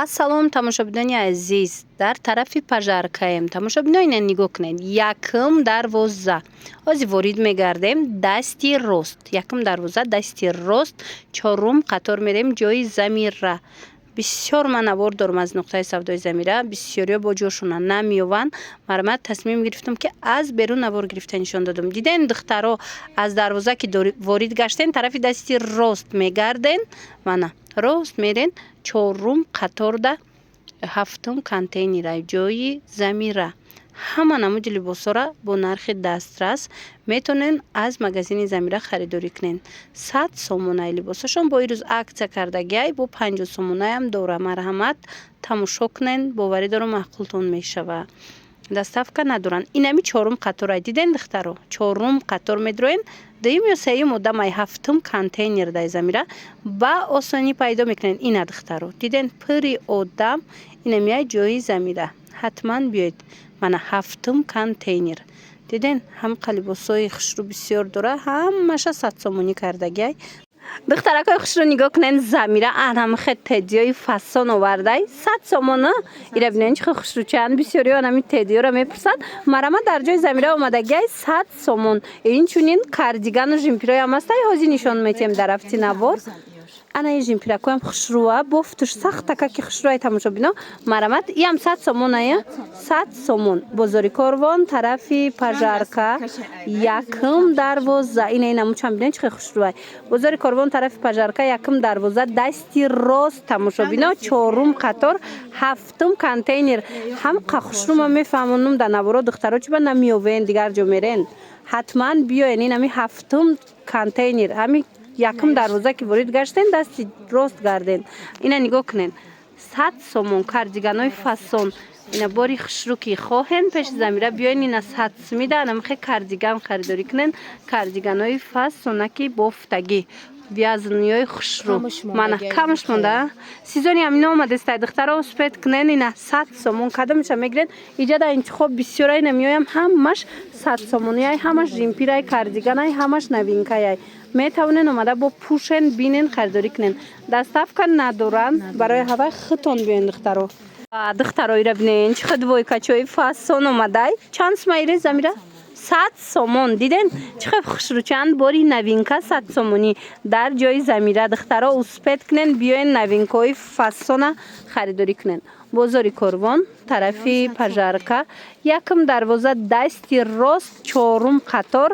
ассалом тамошобинони азиз, дар тарафи пажаркаем. Тамошобинони нигоҳ кунед. Якм дарвоза. ҳозир ворид мегардем дасти рост. Якм дарвоза дасти рост. Чорум қатор мерем ҷои замира. бисёр ман навор дорам аз нуқтаи савдои замира. бисёриё бо ҷошона намеёванд. Мармат тасмим гирифтам ки аз берун навор гирифта нишон додам. Диден духтаро аз дарвоза ки ворид гаштен тарафи дасти рост мегарден. Мана рост мерен чорум қаторда ҳафтум контейнера ҷои замира. ҳама намуди либосора бо нархи дастрас метонен аз магазини замира харидорӣ кунен. 100 сомонаи либосашон бо ирӯз аксия кардагиай бо 50 сомонаям дора. Марҳамат тамошо кунен, боварӣ дорам маъқултон мешава. Доставка надоранд. Инами чорум қаторай диден духтаро. Чорум қатор медроен. Дуюм ё сеюм одамай ҳафтум контейнер дай замира ба осонӣ пайдо мекунен. Ина духтаро диден пури одам инамияй ҷои замира. ҳатман биёед. Мана ҳафтум контейнер. Диден ҳамқа либосои хушрӯ бисёр дора. Ҳамаша 100 сомонӣ кардагиай. духтаракои хушрӯ нигоҳ кунен замира анамихе тедиёи фасон овардай 100 сомона. Ира бинен чихе хушрӯчанд бисёриё анами тедиёра мепурсанд. Марама дар ҷои замира омадагиай 100 сомон. Инчунин кардигану жимпироям ҳастай ҳозир нишон метем дар рафти навор. Анаи жимпиракоям хушрӯа бофтуш сахта ки хушрӯай тамошобино. Марамат иам 100 сомоная 100 сомон. Бозори Корвон тарафи пажарка якм дарвоза. Ина мучам бинен чихе хушрӯай. Бозори Корвон тарафи пажарка якм дарвоза дасти рост тамошобино чорум қатор ҳафтум контейнер. ҳамқа хушрӯма мефаҳмонум дар наворо духтаро чиба намиёвен дигар ҷо мерен. ҳатман биёен инами ҳафтум контейнер. Ҳами якм дарвоза ки ворид гаштен дасти рост гарден. Ина нигоҳ кунен 100 сомон кардиганои фасон. Ина бори хушрӯ ки хоҳен пеши замира биёен ина 100 сумида анамихе кардиган харидорӣ кунен. Кардиганои фасонаки бофтагӣ вязаниёи хушрӯ. Мана камш монда. Сезони амино омадестай духтаро успед кунен ина 100 сомон кадомиша мегирен. Иҷада интихоб бисёрай намиёям ҳамаш 100 сомонияй ҳамаш жимпирай кардиганай ҳамаш новинкаяй. метавонен омада бо пушен бинен харидорӣ кунен. Доставка надоранд. Барои ҳавай хитон биёен духтаро. Духтаро ира бинен чихе двойкачои фасон омадай. Чанд сума ире замира? 100 сомон. Диден чихе хушрӯчанд бори новинка 100 сомонӣ дар ҷои замира. Духтаро успед кунен биёен новинкаҳои фасона харидорӣ кунен. бозори Корвон тарафи пажарка якм дарвоза дасти рост чорум қатор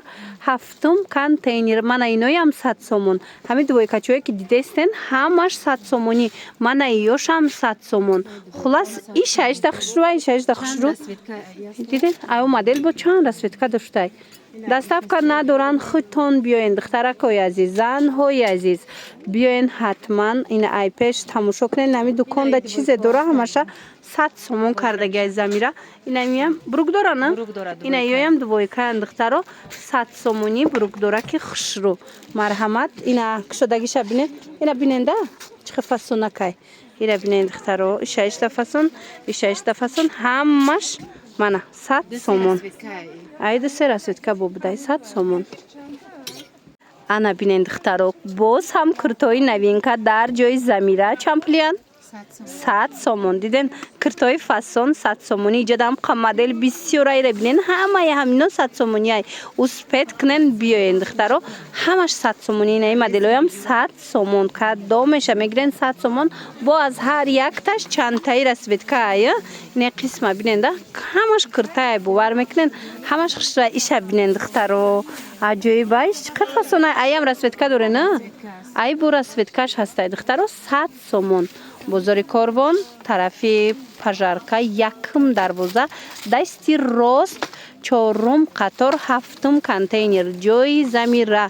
ҳафтум контейнер. Мана иноям 100 сомон. ҳами двойкачое ки дидестен ҳамаш 100 сомонӣ. Мана иёшам 100 сомон. хулас и шашта хушрӯ и шашта хушрӯ. Диден аю модель бо чанд расветка доштай. доставка надоранд. хитон биёен духтаракои азиз занҳои азиз биёен ҳатман ина айпеш тамошо кунен. нами дуконда чизе дора ҳамаша 100 сомон кардагиай замира. инамиям буругдора на ина ёям двойкаан духтаро 100 сомонӣ буругдораки хушрӯ. марҳамат ина кушодагиша бинен. ина биненда чихе фасонакай. ира бинен духтаро ишаишта фасон ҳамаш мана 100 сомон. айда се расветка бобудай 100 сомон. ана бинен духтаро боз ҳам куртои новинка дар ҷои замира чампулиян 100 сомон. диден куртои фасон 100 сомонӣ иҷадам қа модель бисёрайра бинен ҳамаи ҳамино 100 сомонияй. успед кунен биёен духтаро ҳамаш 100 сомонӣ. инаи моделҳоям 100 сомон кадомеша мегирен 100 сомон бо аз ҳар якташ чандтаи расветкаая. ина қисма биненда ҳамаш куртаай бовар мекунен ҳамаш хушра иша бинен духтаро аҷоибай чиқад фасонай. аям расветка доре на ай бо расветкаш ҳастай духтаро 100 сомон. бозори Корвон тарафи пажарка якм дарвоза дасти рост чорум қатор ҳафтум контейнер ҷои замира.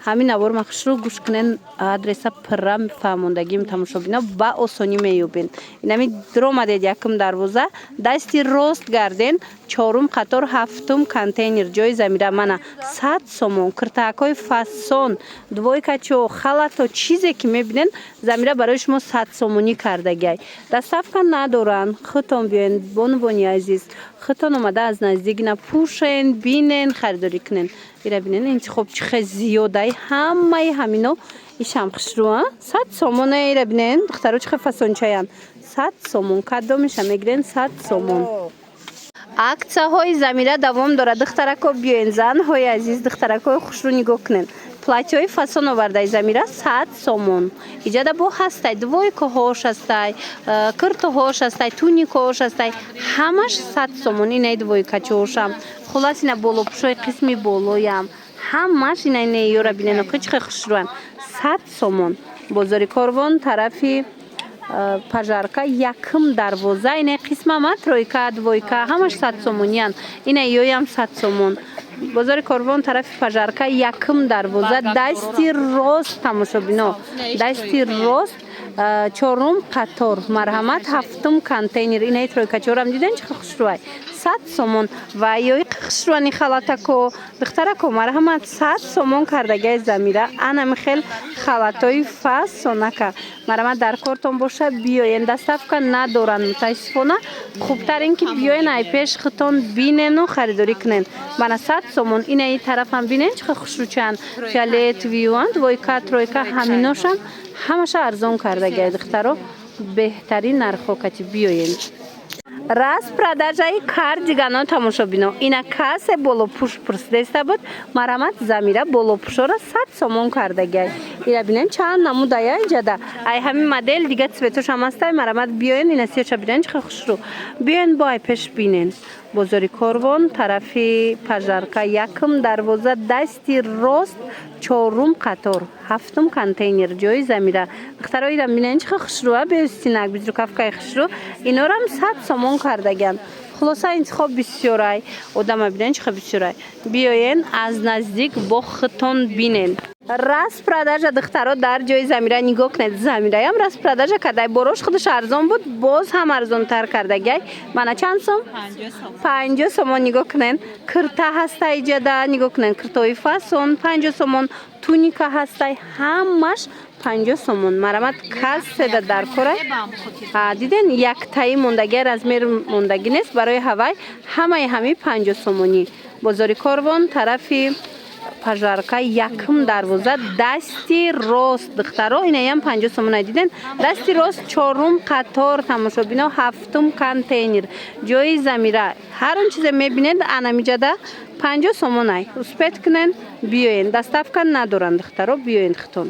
ҳамин наворма хушрӯ гӯш кунен адреса пурра фаҳмондагим тамошобино ба осонӣ меёбен. инами диромадед якм дарвоза дасти рост гарден чорум қатор ҳафтум контейнер ҷои замира. мана 100 сомон. куртаакҳои фасон двойкачо халато чизе ки мебинен замира барои шумо 100 сомонӣ кардагиай. доставка надоранд. хитон биёен бонувони азиз. хитон омада аз наздик ина пушен бинен харидорӣ кунен. ира бинен интихоб чихе зиёдай ҳамаи ҳамино ишам хушрӯа 100 сомон эра бинен духтаро чихе фасончаян 100 сомон кадомиша мегирен 100 сомон. Аксияҳои Замира давом дорад. Духтарако биёен, занҳои азиз, духтаракои хушрӯ нигоҳ кунен. Платьёи фасон овардаи Замира 100 сомон. Иҷада бо ҳастай двойкаҳош ҳастай, куртаҳош ҳастай, туникаҳош ҳастай, ҳамаш 100 сомон. Инаи двойкачаҳошам, хулас ина болопӯшои қисми болоям, ҳамаш инаи неёра бинен чихе хушрӯан 100 сомон. Бозори Корвон тарафи пажарка якм дарвоза инаи қисмама тройка, двойка ҳамаш 100 сомониян. Инаи ёям 100 сомон. Бозори Корвон тарафи пажарка якм дарвоза дасти рост тамошобино. Дасти рост чорум қатор марҳамат ҳафтум контейнер. Инаи тройкачаҳорам диден чихе хушрӯай 100 сомон. Ва ёи хушрӯани халатако духтарако марҳамат 100 сомон кардагиай Замира. Ана михел халатои фасонака марҳамат дар кортон боша биёен. Доставка надоранд мутаассифона. Хубтар ин ки биёен ай пеш хитон бинену харидорӣ кунен. Бана 100 сомон. Инаи тарафам бинен чихе хушрӯчанд. Фиолет, виюан, двойка, тройка ҳаминошам ҳамаша арзон кардагиай духтаро. Беҳтарин нархҳо кати биёен. Распродажаи кардигано тамошобино. Ина кассе болопӯш пурсидеста буд. Марҳамат Замира болопӯшора 100 сомон кардагиай. Ира бинен чанд намудая иҷада. Ай ҳамин модель дига цветошам ҳастай. Марҳамат биёен ина сиёша бинен чихе хушрӯ. Биёен бо ай пеш бинен. Бозори Корвон тарафи пажарка якм дарвоза дасти рост чорум қатор ҳафтум контейнер ҷои Замира. Духтаро ира бинен чихе хушрӯа беустинак бизрукавкаи хушрӯ. Инорам 100 сомон кардагиан. Хулоса интихоб бисёрай. Одама бинен чихе бисёрай. Биёен аз наздик бо хитон бинен. Распродажа духтаро дар ҷои Замира нигоҳ кунед. Замираям распродажа кардай. Борош худаш арзон буд, боз ҳам арзонтар кардагиай. Мана чанд сом? 50 сомон нигоҳ кунен. Курта ҳастай иҷада нигоҳ кунен. Куртои фасон 50 сомон, туника ҳастай ҳамаш 50 сомон. Марҳамат касседа дар корай. Диден яктаи мондагиай размер мондагӣ нест барои ҳавай ҳамаи ҳами 50 сомонӣ. Бозори Корвон тарафи пажарка якм дарвоза дасти рост духтаро инаям 50 сомон диден. Дасти рост чорум қатор тамошобино ҳафтум контейнер ҷои Замира. Ҳар он чизе мебинед анамиҷада 50 сомон ай. Успет кунен биёен. Доставка надоранд духтаро биёен хитон.